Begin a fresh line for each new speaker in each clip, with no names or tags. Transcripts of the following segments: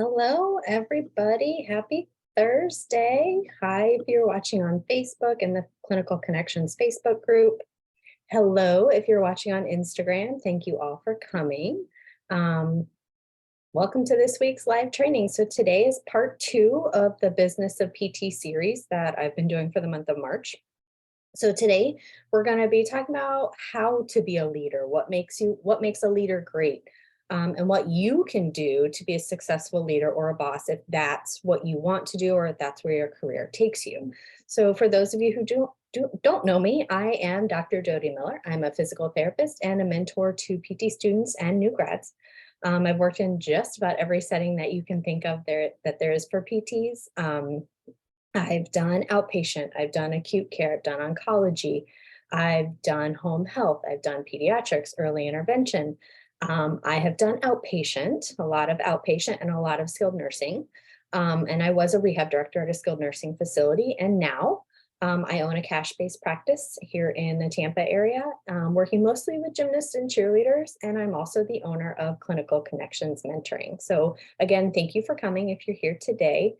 Hello, everybody. Happy Thursday. Hi, if you're watching on Facebook in the Clinical Connections Facebook group. Hello, if you're watching on Instagram. Thank you all for coming. Welcome to this week's live training. So today is part 2 of the Business of PT series that I've been doing for the month of March. So today we're going to be talking about how to be a leader, what makes a leader great, and what you can do to be a successful leader or a boss if that's what you want to do or if that's where your career takes you. So for those of you who don't know me, I am Dr. Jody Miller. I'm a physical therapist and a mentor to PT students and new grads. I've worked in just about every setting that you can think of that there is for PTs. I've done outpatient, I've done acute care, I've done oncology, I've done home health, I've done pediatrics, early intervention. I have done outpatient, a lot of outpatient and a lot of skilled nursing. And I was a rehab director at a skilled nursing facility. And now I own a cash-based practice here in the Tampa area, working mostly with gymnasts and cheerleaders. And I'm also the owner of Clinical Connections Mentoring. So again, thank you for coming if you're here today.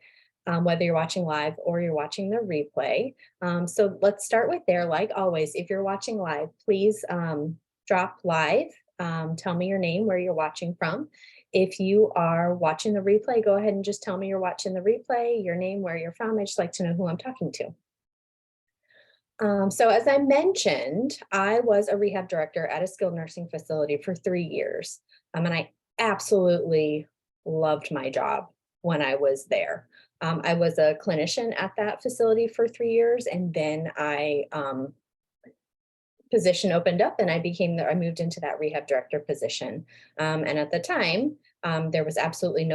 Whether you're watching live or you're watching the replay. So let's start with there. Like always, if you're watching live, please drop live. Tell me your name, where you're watching from. If you are watching the replay, go ahead and just tell me you're watching the replay, your name, where you're from. I just like to know who I'm talking to. So as I mentioned, I was a rehab director at a skilled nursing facility for 3 years. And I absolutely loved my job when I was there. I was a clinician at that facility for 3 years, and then position opened up and I moved into that rehab director position. And at the time, there was absolutely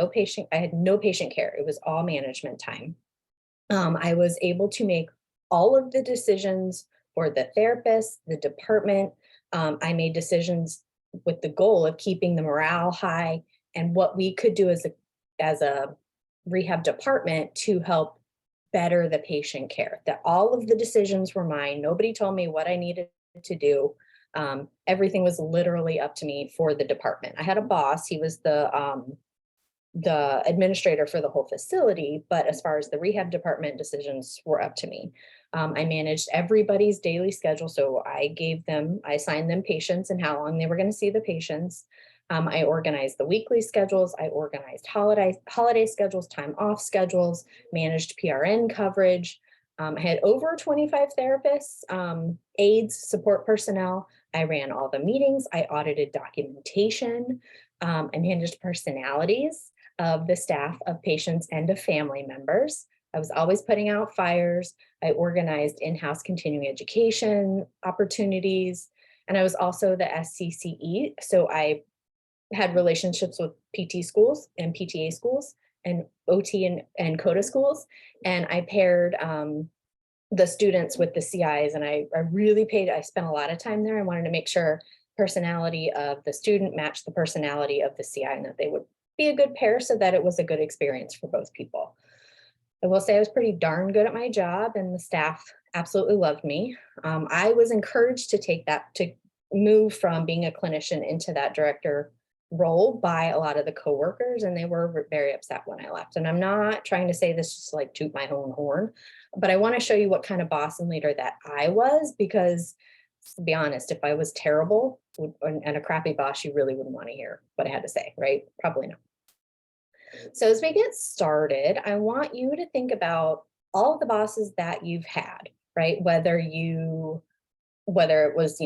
I had no patient care. It was all management time. I was able to make all of the decisions for the therapist, the department. I made decisions with the goal of keeping the morale high and what we could do as a rehab department to help better the patient care. That all of the decisions were mine. Nobody told me what I needed to do. Everything was literally up to me for the department. I had a boss. He was the administrator for the whole facility, but as far as the rehab department, decisions were up to me. I managed everybody's daily schedule. So I assigned them patients and how long they were going to see the patients. I organized the weekly schedules. I organized holiday schedules, time off schedules, managed PRN coverage. I had over 25 therapists, aides, support personnel. I ran all the meetings. I audited documentation. I managed personalities of the staff, of patients, and of family members. I was always putting out fires. I organized in-house continuing education opportunities. And I was also the SCCE. So I had relationships with PT schools and PTA schools and OT and CODA schools. And I paired the students with the CIs. And I spent a lot of time there. I wanted to make sure personality of the student matched the personality of the CI and that they would be a good pair so that it was a good experience for both people. I will say I was pretty darn good at my job and the staff absolutely loved me. I was encouraged to move from being a clinician into that director role by a lot of the coworkers, and they were very upset when I left. And I'm not trying to say this just to like toot my own horn, but I want to show you what kind of boss and leader that I was, because to be honest, if I was terrible and a crappy boss, you really wouldn't want to hear what I had to say, right? Probably not. So as we get started, I want you to think about all of the bosses that you've had, right? Whether it was,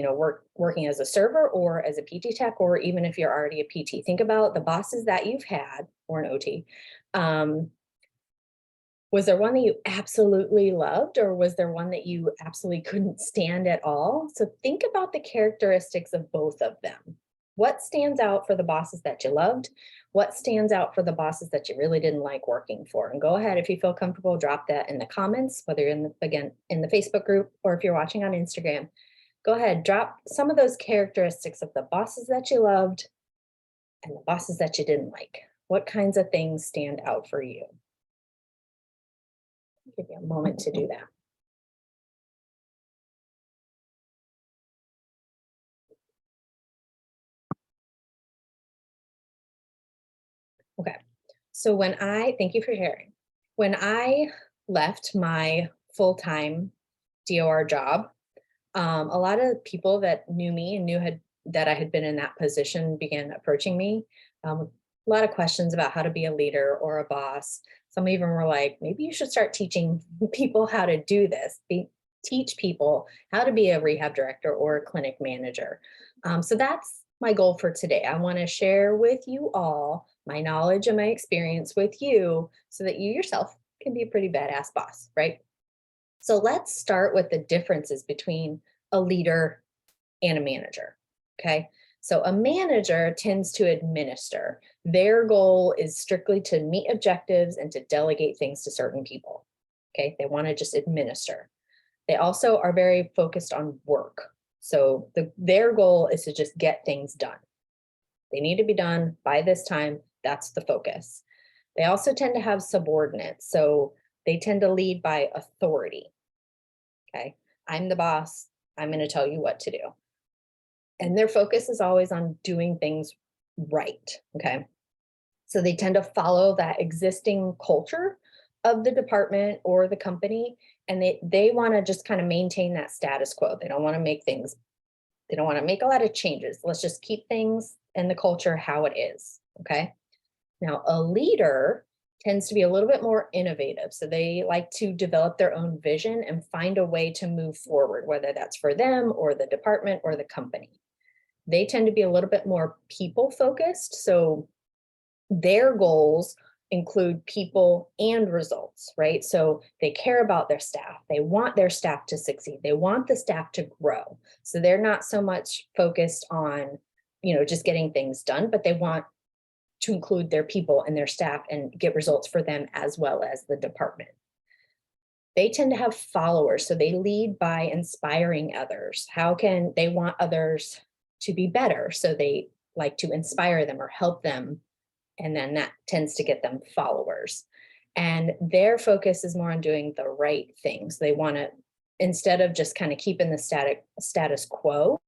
working as a server or as a PT tech, or even if you're already a PT, think about the bosses that you've had, or an OT. Was there one that you absolutely loved, or was there one that you absolutely couldn't stand at all? So think about the characteristics of both of them. What stands out for the bosses that you loved? What stands out for the bosses that you really didn't like working for? And go ahead, if you feel comfortable, drop that in the comments, whether you're in the Facebook group or if you're watching on Instagram. Go ahead, drop some of those characteristics of the bosses that you loved and the bosses that you didn't like. What kinds of things stand out for you? I'll give you a moment to do that. Okay, So thank you for sharing. When I left my full-time DOR job, a lot of people that knew me and that I had been in that position began approaching me with a lot of questions about how to be a leader or a boss. Some even were like, maybe you should start teaching people how to do this. Teach people how to be a rehab director or a clinic manager. So that's my goal for today. I want to share with you all my knowledge and my experience with you so that you yourself can be a pretty badass boss, right? So let's start with the differences between a leader and a manager. Okay. So a manager tends to administer. Their goal is strictly to meet objectives and to delegate things to certain people. Okay. They want to just administer. They also are very focused on work. So their goal is to just get things done. They need to be done by this time. That's the focus. They also tend to have subordinates. So they tend to lead by authority. Okay. I'm the boss. I'm going to tell you what to do. And their focus is always on doing things right. Okay. So they tend to follow that existing culture of the department or the company. And they want to just kind of maintain that status quo. They don't want to they don't want to make a lot of changes. Let's just keep things and the culture how it is. Okay. Now, a leader tends to be a little bit more innovative. So they like to develop their own vision and find a way to move forward, whether that's for them or the department or the company. They tend to be a little bit more people focused. So their goals include people and results, right? So they care about their staff. They want their staff to succeed. They want the staff to grow. So they're not so much focused on, just getting things done, but they want to include their people and their staff and get results for them as well as the department. They tend to have followers, so they lead by inspiring others. They want others to be better? So they like to inspire them or help them. And then that tends to get them followers. And their focus is more on doing the right things. They want to, instead of just kind of keeping the status quo,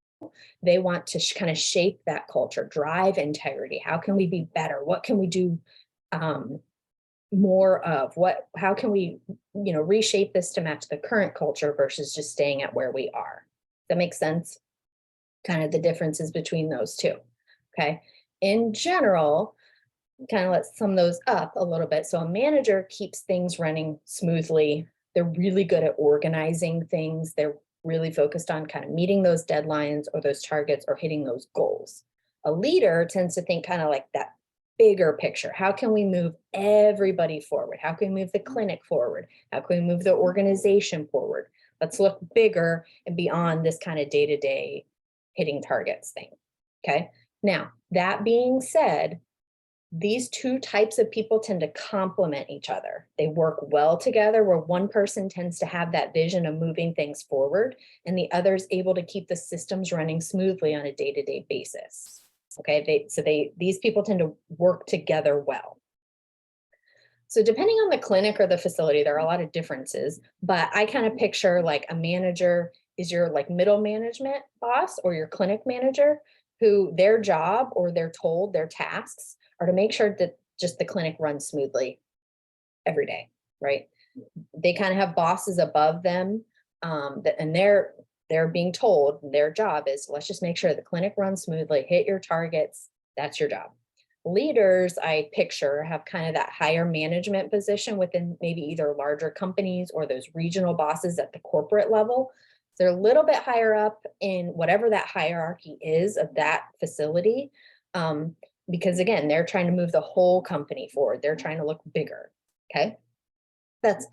they want to kind of shape that culture, drive integrity. How can we be better? What can we do more of? How can we, reshape this to match the current culture versus just staying at where we are? That makes sense? Kind of the differences between those two. Okay. In general, kind of let's sum those up a little bit. So a manager keeps things running smoothly. They're really good at organizing things. They're really focused on kind of meeting those deadlines or those targets or hitting those goals. A leader tends to think kind of like that bigger picture. How can we move everybody forward? How can we move the clinic forward? How can we move the organization forward? Let's look bigger and beyond this kind of day-to-day hitting targets thing. Okay. Now, that being said, these two types of people tend to complement each other. They work well together, where one person tends to have that vision of moving things forward and the other is able to keep the systems running smoothly on a day-to-day basis. Okay, these people tend to work together well. So depending on the clinic or the facility, there are a lot of differences, but I kind of picture like a manager is your like middle management boss or your clinic manager, who their job or they're told their tasks are to make sure that just the clinic runs smoothly every day, right? They kind of have bosses above them, and they're being told their job is, let's just make sure the clinic runs smoothly, hit your targets. That's your job. Leaders, I picture, have kind of that higher management position within maybe either larger companies or those regional bosses at the corporate level. They're a little bit higher up in whatever that hierarchy is of that facility. Because again, they're trying to move the whole company forward. They're trying to look bigger. Okay. That's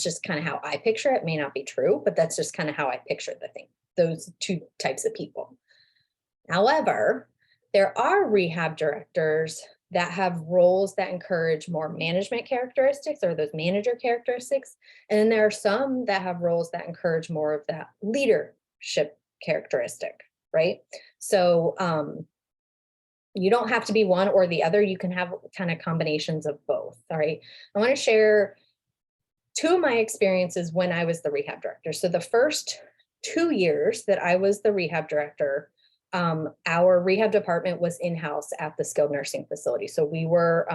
just kind of how I picture it. It may not be true, but that's just kind of how I picture the thing, those two types of people. However, there are rehab directors that have roles that encourage more management characteristics or those manager characteristics. And then there are some that have roles that encourage more of that leadership characteristic, right? So, you don't have to be one or the other. You can have kind of combinations of both. All right. I want to share two of my experiences when I was the rehab director. So the first 2 years that I was the rehab director, our rehab department was in-house at the skilled nursing facility. So we were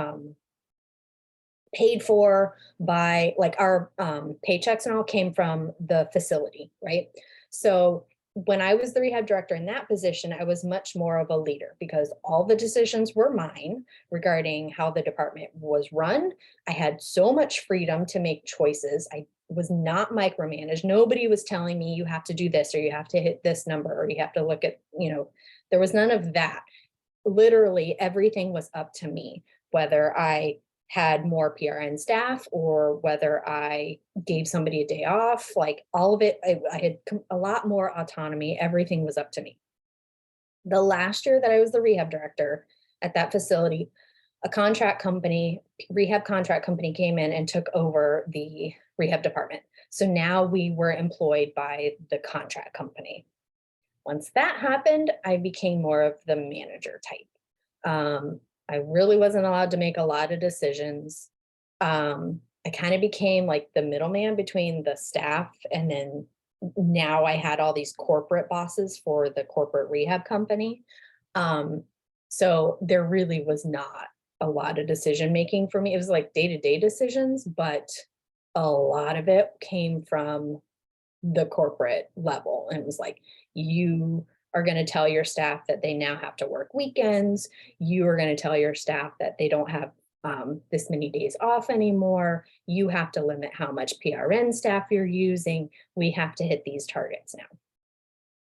paid for by, like, our paychecks and all came from the facility, right? So when I was the rehab director in that position, I was much more of a leader because all the decisions were mine regarding how the department was run. I had so much freedom to make choices. I was not micromanaged. Nobody was telling me you have to do this or you have to hit this number or you have to look at, there was none of that. Literally everything was up to me, whether I had more PRN staff or whether I gave somebody a day off, like all of it, I had a lot more autonomy. Everything was up to me. The last year that I was the rehab director at that facility, a contract company, rehab contract company came in and took over the rehab department. So now we were employed by the contract company. Once that happened, I became more of the manager type. I really wasn't allowed to make a lot of decisions. I kind of became like the middleman between the staff, and then now I had all these corporate bosses for the corporate rehab company. Um, so there really was not a lot of decision making for me. It was like day-to-day decisions, but a lot of it came from the corporate level. And it was like, you are going to tell your staff that they now have to work weekends. You are going to tell your staff that they don't have this many days off anymore. You have to limit how much PRN staff you're using. We have to hit these targets now.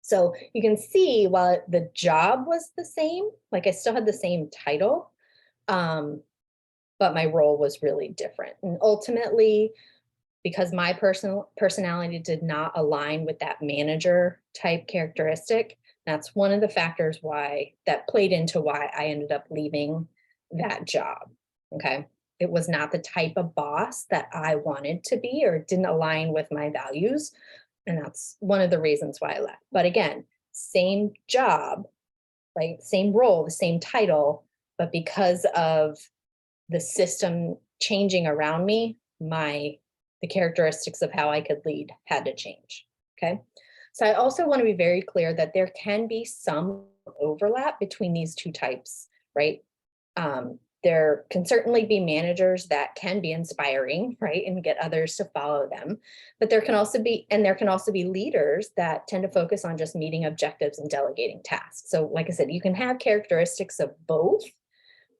So you can see while the job was the same, like I still had the same title, but my role was really different. And ultimately, because my personality did not align with that manager type characteristic, that's one of the factors why that played into why I ended up leaving that job. Okay. It was not the type of boss that I wanted to be, or it didn't align with my values. And that's one of the reasons why I left. But again, same job, right? Same role, the same title, but because of the system changing around me, the characteristics of how I could lead had to change. Okay. So I also want to be very clear that there can be some overlap between these two types, right? There can certainly be managers that can be inspiring, right, and get others to follow them. But there can also be leaders that tend to focus on just meeting objectives and delegating tasks. So like I said, you can have characteristics of both,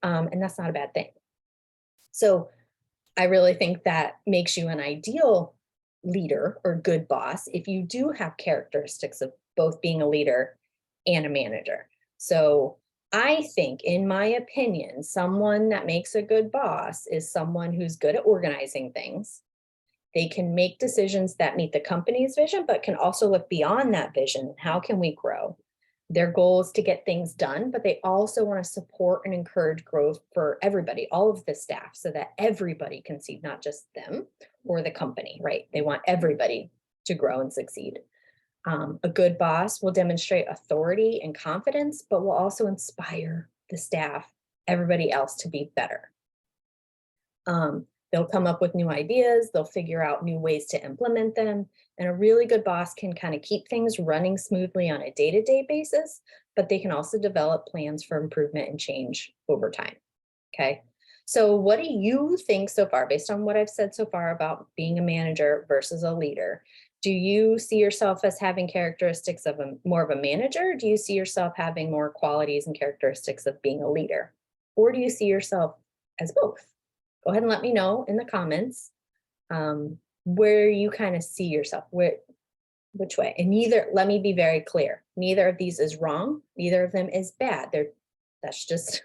and that's not a bad thing. So I really think that makes you an ideal leader or good boss if you do have characteristics of both being a leader and a manager. So I think, in my opinion, someone that makes a good boss is someone who's good at organizing things. They can make decisions that meet the company's vision, but can also look beyond that vision. How can we grow? Their goal is to get things done, but they also want to support and encourage growth for everybody, all of the staff, so that everybody can see, not just them or the company, right? They want everybody to grow and succeed. A good boss will demonstrate authority and confidence, but will also inspire the staff, everybody else, to be better. They'll come up with new ideas, they'll figure out new ways to implement them. And a really good boss can kind of keep things running smoothly on a day-to-day basis, but they can also develop plans for improvement and change over time. Okay. So what do you think so far, based on what I've said so far about being a manager versus a leader? Do you see yourself as having characteristics of more of a manager? Do you see yourself having more qualities and characteristics of being a leader? Or do you see yourself as both? Go ahead and let me know in the comments where you kind of see yourself, which way. And let me be very clear, neither of these is wrong. Neither of them is bad. That's just,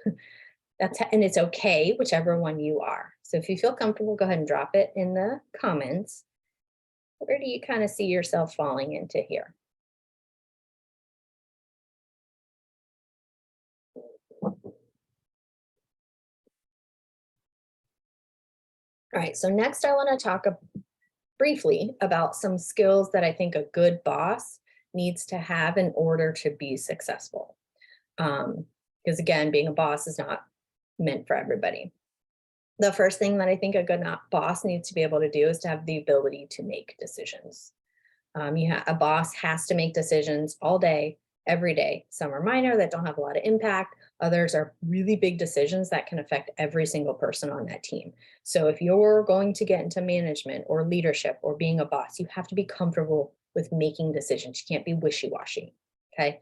and it's okay, whichever one you are. So if you feel comfortable, go ahead and drop it in the comments. Where do you kind of see yourself falling into here? All right, so next I want to talk briefly about some skills that I think a good boss needs to have in order to be successful. Because again, being a boss is not meant for everybody. The first thing that I think a good boss needs to be able to do is to have the ability to make decisions. A boss has to make decisions all day, every day. Some are minor that don't have a lot of impact. Others are really big decisions that can affect every single person on that team. So if you're going to get into management or leadership or being a boss, you have to be comfortable with making decisions. You can't be wishy-washy, okay?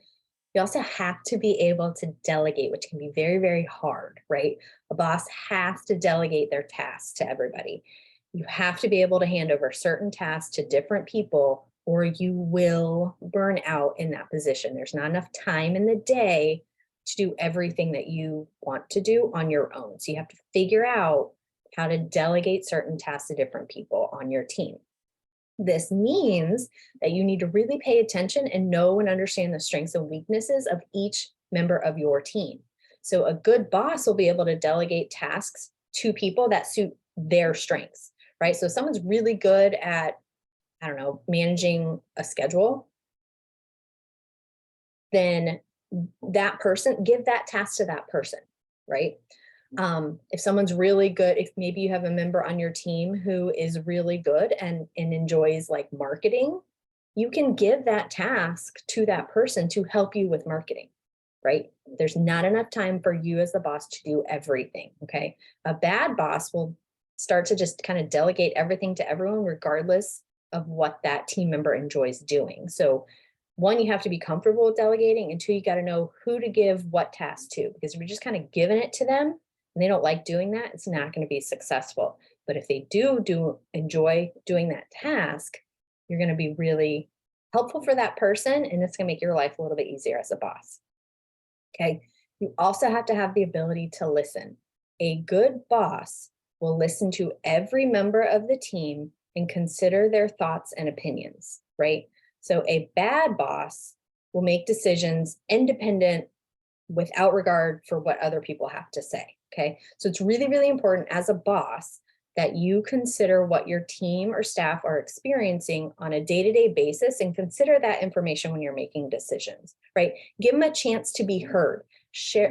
You also have to be able to delegate, which can be very, very hard, right? A boss has to delegate their tasks to everybody. You have to be able to hand over certain tasks to different people, or you will burn out in that position. There's not enough time in the day to do everything that you want to do on your own. So you have to figure out how to delegate certain tasks to different people on your team. This means that you need to really pay attention and know and understand the strengths and weaknesses of each member of your team. So a good boss will be able to delegate tasks to people that suit their strengths, right? So if someone's really good at, I don't know, managing a schedule, then that person, give that task to that person, right? If someone's really good, if maybe you have a member on your team who is really good and enjoys like marketing, you can give that task to that person to help you with marketing, right? There's not enough time for you as the boss to do everything, okay? A bad boss will start to just kind of delegate everything to everyone regardless of what that team member enjoys doing. So one, you have to be comfortable with delegating, and two, you got to know who to give what task to, because if you're just kind of giving it to them and they don't like doing that, it's not going to be successful. But if they do enjoy doing that task, you're going to be really helpful for that person, and it's going to make your life a little bit easier as a boss. Okay. You also have to have the ability to listen. A good boss will listen to every member of the team and consider their thoughts and opinions, right? So a bad boss will make decisions independent without regard for what other people have to say. Okay. So it's really, really important as a boss that you consider what your team or staff are experiencing on a day-to-day basis and consider that information when you're making decisions, right? Give them a chance to be heard.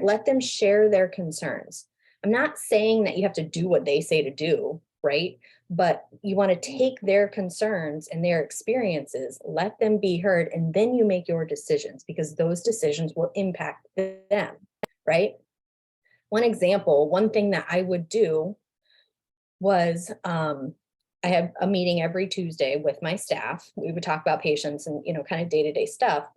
Let them share their concerns. I'm not saying that you have to do what they say to do, right? But you want to take their concerns and their experiences, let them be heard, and then you make your decisions, because those decisions will impact them, right? One example, one thing that I would do was I have a meeting every Tuesday with my staff. We would talk about patients and, kind of day-to-day stuff,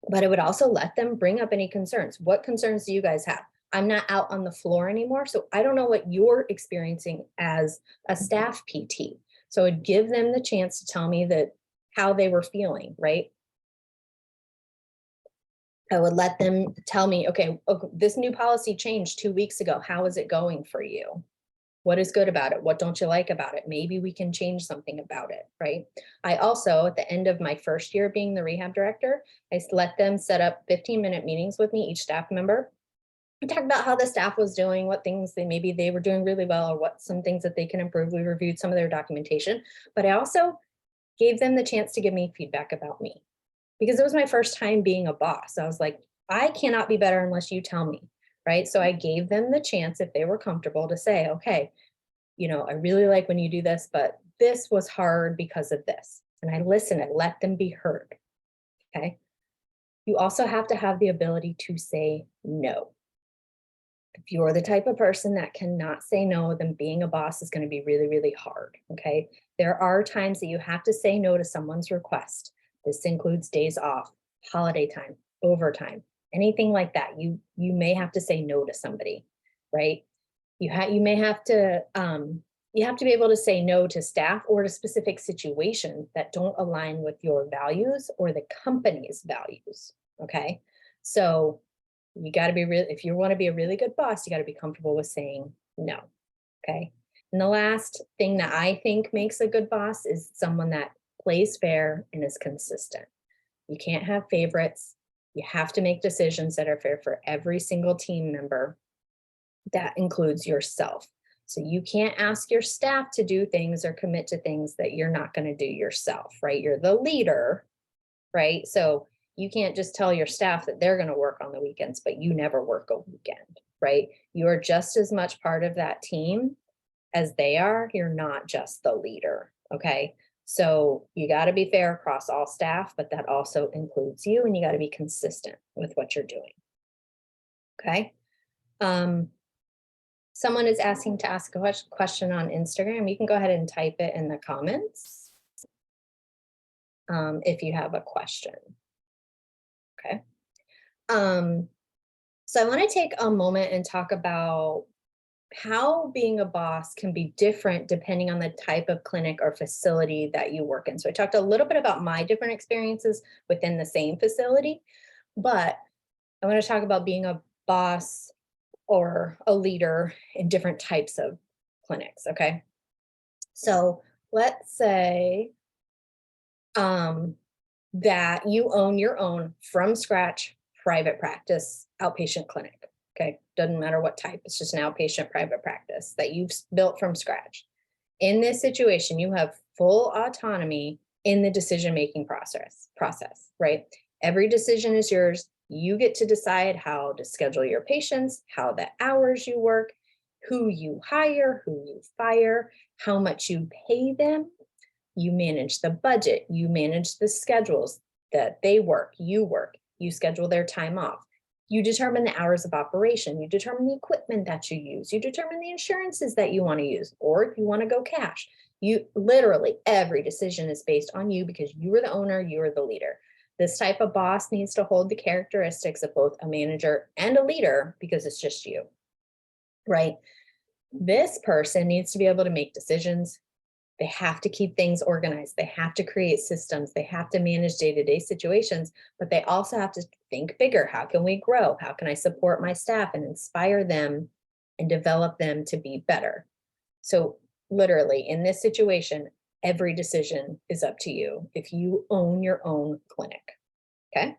but I would also let them bring up any concerns. What concerns do you guys have? I'm not out on the floor anymore, so I don't know what you're experiencing as a staff PT. So I would give them the chance to tell me that how they were feeling, right? I would let them tell me, okay, this new policy changed 2 weeks ago. How is it going for you? What is good about it? What don't you like about it? Maybe we can change something about it, right? I also, at the end of my first year being the rehab director, I let them set up 15-minute meetings with me, each staff member. We talked about how the staff was doing, what things maybe they were doing really well, or what some things that they can improve. We reviewed some of their documentation, but I also gave them the chance to give me feedback about me, because it was my first time being a boss. I was like, I cannot be better unless you tell me, right? So I gave them the chance, if they were comfortable, to say, okay, I really like when you do this, but this was hard because of this. And I listened and let them be heard. Okay. You also have to have the ability to say no. If you're the type of person that cannot say no, then being a boss is going to be really, really hard. Okay. There are times that you have to say no to someone's request. This includes days off, holiday time, overtime, anything like that. You may have to say no to somebody, right? You may have to you have to be able to say no to staff or to specific situations that don't align with your values or the company's values. Okay. So you got to be real. If you want to be a really good boss, you got to be comfortable with saying no. Okay. And the last thing that I think makes a good boss is someone that plays fair and is consistent. You can't have favorites. You have to make decisions that are fair for every single team member. That includes yourself. So you can't ask your staff to do things or commit to things that you're not going to do yourself, right? You're the leader, right? So you can't just tell your staff that they're going to work on the weekends, but you never work a weekend, right? You are just as much part of that team as they are. You're not just the leader, okay? So you got to be fair across all staff, but that also includes you, and you got to be consistent with what you're doing. Okay. Someone is asking to ask a question on Instagram. You can go ahead and type it in the comments if you have a question. Okay. So I want to take a moment and talk about how being a boss can be different depending on the type of clinic or facility that you work in. So I talked a little bit about my different experiences within the same facility, but I want to talk about being a boss or a leader in different types of clinics. Okay. So let's say that you own your own from scratch private practice outpatient clinic. Okay. Doesn't matter what type, it's just an outpatient private practice that you've built from scratch. In this situation, you have full autonomy in the decision-making process, right? Every decision is yours. You get to decide how to schedule your patients, how the hours you work, who you hire, who you fire, how much you pay them. You manage the budget, you manage the schedules that they work, you schedule their time off. You determine the hours of operation, you determine the equipment that you use, you determine the insurances that you want to use, or if you want to go cash. You literally every decision is based on you because you are the owner, you are the leader. This type of boss needs to hold the characteristics of both a manager and a leader because it's just you, right? This person needs to be able to make decisions. They have to keep things organized. They have to create systems. They have to manage day-to-day situations, but they also have to think bigger. How can we grow? How can I support my staff and inspire them and develop them to be better? So literally in this situation, every decision is up to you if you own your own clinic. Okay.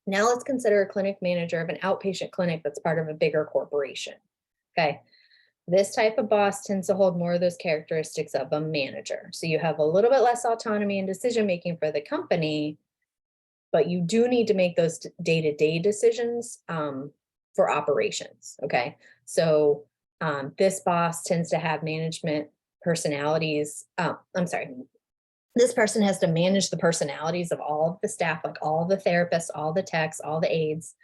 Now let's consider a clinic manager of an outpatient clinic that's part of a bigger corporation. Okay. This type of boss tends to hold more of those characteristics of a manager. So you have a little bit less autonomy and decision making for the company, but you do need to make those day-to-day decisions for operations. Okay. So this boss tends to have management personalities. This person has to manage the personalities of all of the staff, like all the therapists, all the techs, all the aides.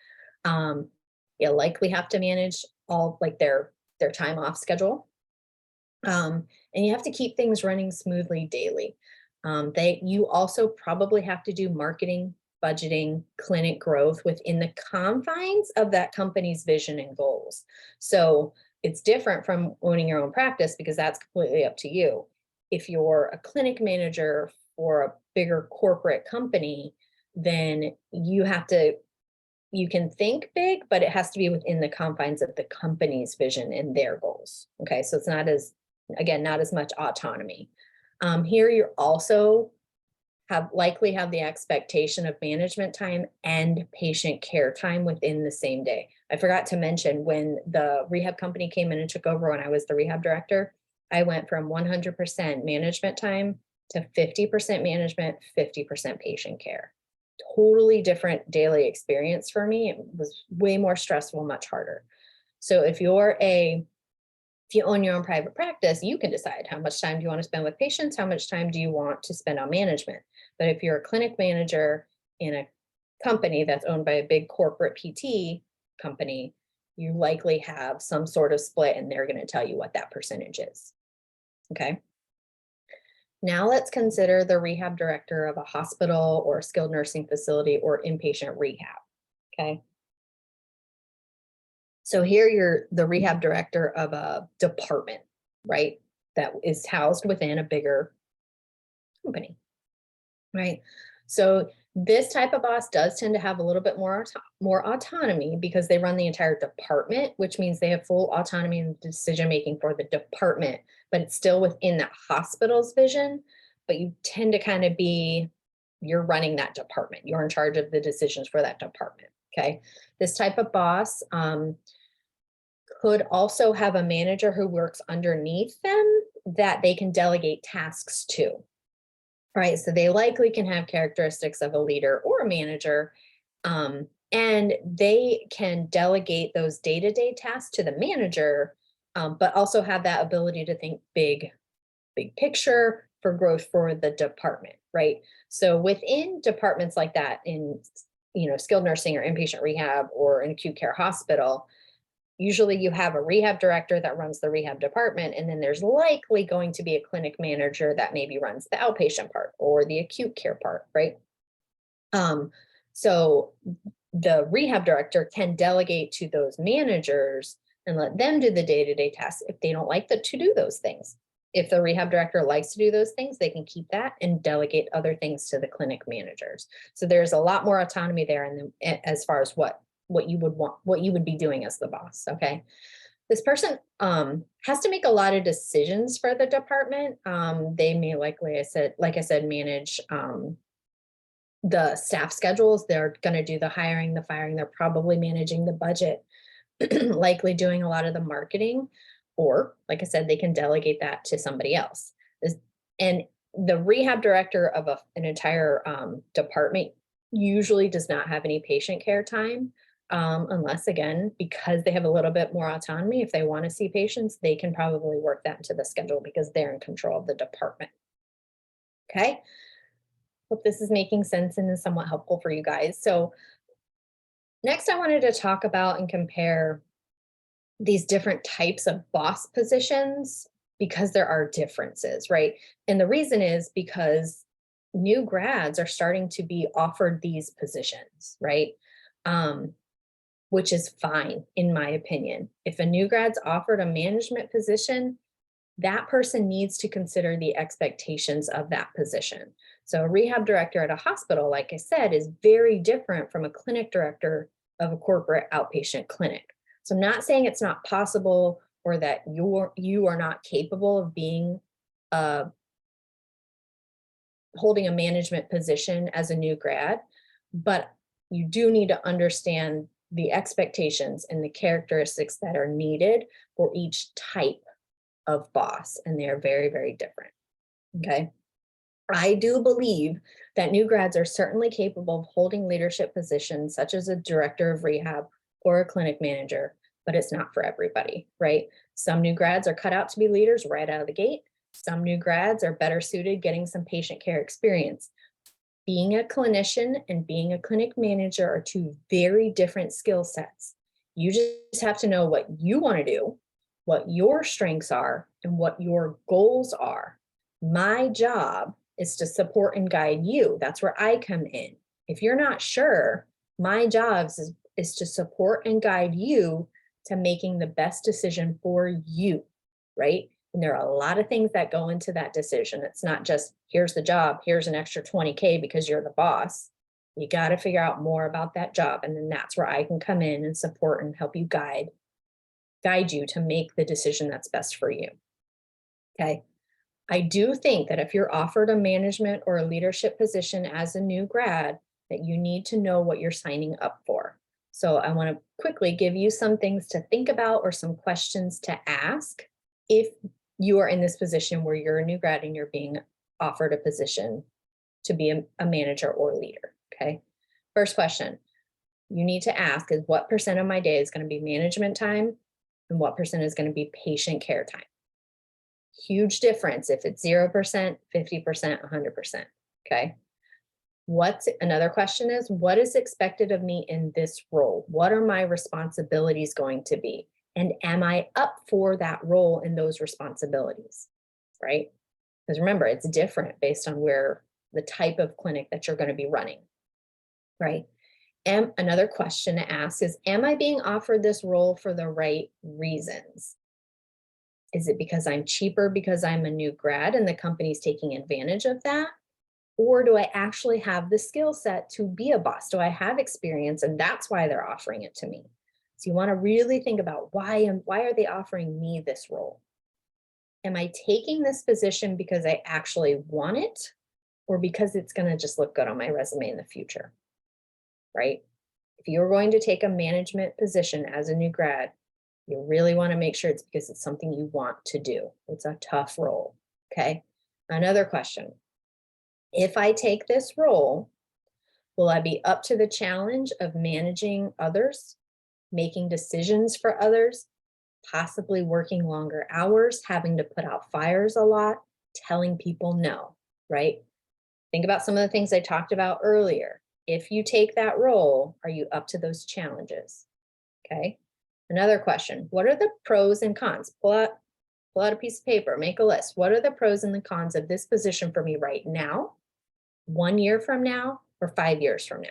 You'll likely have to manage all like their time off schedule. And you have to keep things running smoothly daily. You also probably have to do marketing, budgeting, clinic growth within the confines of that company's vision and goals. So it's different from owning your own practice because that's completely up to you. If you're a clinic manager for a bigger corporate company, then you can think big, but it has to be within the confines of the company's vision and their goals. Okay, so it's not as much autonomy. Here you also likely have the expectation of management time and patient care time within the same day. I forgot to mention when the rehab company came in and took over when I was the rehab director, I went from 100% management time to 50% management, 50% patient care. Totally different daily experience for me. It was way more stressful, much harder. So if you own your own private practice, you can decide how much time do you want to spend with patients, how much time do you want to spend on management. But if you're a clinic manager in a company that's owned by a big corporate PT company, you likely have some sort of split and they're going to tell you what that percentage is. Okay. Now let's consider the rehab director of a hospital or skilled nursing facility or inpatient rehab. Okay. So here you're the rehab director of a department, right? That is housed within a bigger company, right? So this type of boss does tend to have a little bit more autonomy because they run the entire department, which means they have full autonomy and decision making for the department, but it's still within that hospital's vision. But you tend to kind of you're running that department. You're in charge of the decisions for that department. Okay. This type of boss could also have a manager who works underneath them that they can delegate tasks to. Right, so they likely can have characteristics of a leader or a manager, and they can delegate those day-to-day tasks to the manager, but also have that ability to think big picture for growth for the department, right? So within departments like that, in skilled nursing or inpatient rehab or an acute care hospital, usually you have a rehab director that runs the rehab department, and then there's likely going to be a clinic manager that maybe runs the outpatient part or the acute care part, right? So the rehab director can delegate to those managers and let them do the day-to-day tasks if they don't like to do those things. If the rehab director likes to do those things, they can keep that and delegate other things to the clinic managers. So there's a lot more autonomy there, and as far as what you would want, what you would be doing as the boss. Okay. This person has to make a lot of decisions for the department. They may likely, like I said, manage the staff schedules. They're going to do the hiring, the firing. They're probably managing the budget, likely doing a lot of the marketing, or like I said, they can delegate that to somebody else. And the rehab director of an entire department usually does not have any patient care time, unless, again, because they have a little bit more autonomy. If they want to see patients, they can probably work that into the schedule because they're in control of the department. Okay. Hope this is making sense and is somewhat helpful for you guys. So next, I wanted to talk about and compare these different types of boss positions because there are differences, right? And the reason is because new grads are starting to be offered these positions, right? Which is fine, in my opinion. If a new grad's offered a management position, that person needs to consider the expectations of that position. So a rehab director at a hospital, like I said, is very different from a clinic director of a corporate outpatient clinic. So I'm not saying it's not possible or that you are not capable of being holding a management position as a new grad, but you do need to understand the expectations and the characteristics that are needed for each type of boss, and they're very, very different. Okay. I do believe that new grads are certainly capable of holding leadership positions such as a director of rehab or a clinic manager, but it's not for everybody, right? Some new grads are cut out to be leaders right out of the gate. Some new grads are better suited getting some patient care experience. Being a clinician and being a clinic manager are two very different skill sets. You just have to know what you want to do, what your strengths are, and what your goals are. My job is to support and guide you. That's where I come in. If you're not sure, my job is to support and guide you to making the best decision for you, right? And there are a lot of things that go into that decision. It's not just, here's the job, here's an extra 20K because you're the boss. You got to figure out more about that job. And then that's where I can come in and support and help you guide you to make the decision that's best for you. Okay. I do think that if you're offered a management or a leadership position as a new grad, that you need to know what you're signing up for. So I want to quickly give you some things to think about or some questions to ask if you are in this position where you're a new grad and you're being offered a position to be a manager or leader. Okay. First question you need to ask is, what percent of my day is going to be management time and what percent is going to be patient care time? Huge difference if it's 0%, 50%, 100%. Okay. Another question is, what is expected of me in this role? What are my responsibilities going to be? And am I up for that role and those responsibilities? Right? Because remember, it's different based on where the type of clinic that you're going to be running. Right? And another question to ask is, am I being offered this role for the right reasons? Is it because I'm cheaper because I'm a new grad and the company's taking advantage of that? Or do I actually have the skill set to be a boss? Do I have experience and that's why they're offering it to me? So you want to really think about why are they offering me this role? Am I taking this position because I actually want it or because it's going to just look good on my resume in the future? Right? If you're going to take a management position as a new grad, you really want to make sure it's because it's something you want to do. It's a tough role. Okay. Another question. If I take this role, will I be up to the challenge of managing others, making decisions for others, possibly working longer hours, having to put out fires a lot, telling people no, right? Think about some of the things I talked about earlier. If you take that role, are you up to those challenges? Okay. Another question, what are the pros and cons? Pull out a piece of paper, make a list. What are the pros and the cons of this position for me right now, 1 year from now, or 5 years from now?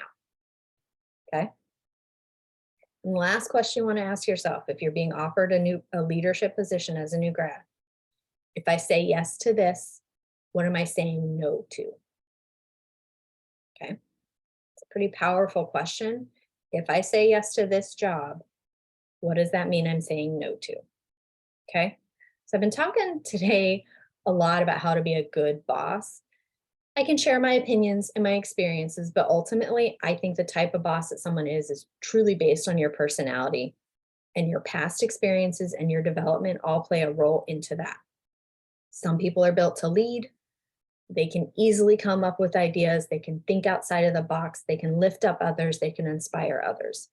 Okay. And the last question you want to ask yourself, if you're being offered a leadership position as a new grad, if I say yes to this, what am I saying no to? Okay. It's a pretty powerful question. If I say yes to this job, what does that mean I'm saying no to? Okay. So I've been talking today a lot about how to be a good boss. I can share my opinions and my experiences, but ultimately, I think the type of boss that someone is truly based on your personality, and your past experiences and your development all play a role into that. Some people are built to lead. They can easily come up with ideas. They can think outside of the box. They can lift up others. They can inspire others.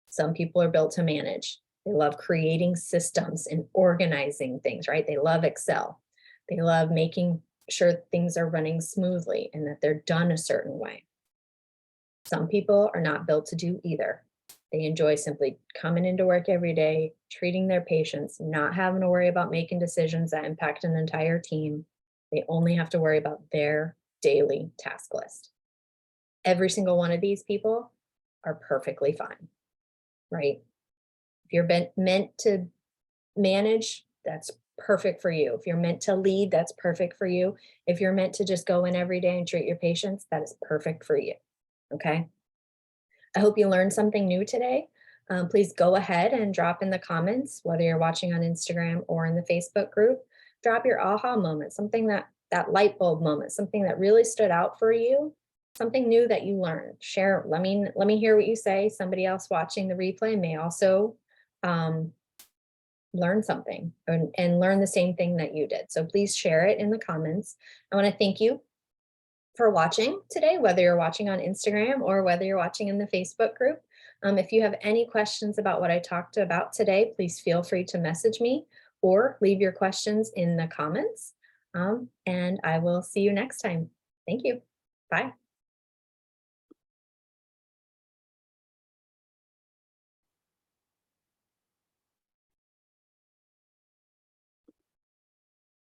Some people are built to manage. They love creating systems and organizing things, right? They love Excel. They love making sure things are running smoothly and that they're done a certain way. Some people are not built to do either. They enjoy simply coming into work every day, treating their patients, not having to worry about making decisions that impact an entire team. They only have to worry about their daily task list. Every single one of these people are perfectly fine, right? If you're meant to manage, that's perfect for you. If you're meant to lead, that's perfect for you. If you're meant to just go in every day and treat your patients, that is perfect for you. Okay. I hope you learned something new today. Please go ahead and drop in the comments, whether you're watching on Instagram or in the Facebook group, drop your aha moment, something that light bulb moment, something that really stood out for you, something new that you learned. Share, let me hear what you say. Somebody else watching the replay may also learn something and learn the same thing that you did. So please share it in the comments. I want to thank you for watching today, whether you're watching on Instagram or whether you're watching in the Facebook group. If you have any questions about what I talked about today, please feel free to message me or leave your questions in the comments. And I will see you next time. Thank you. Bye.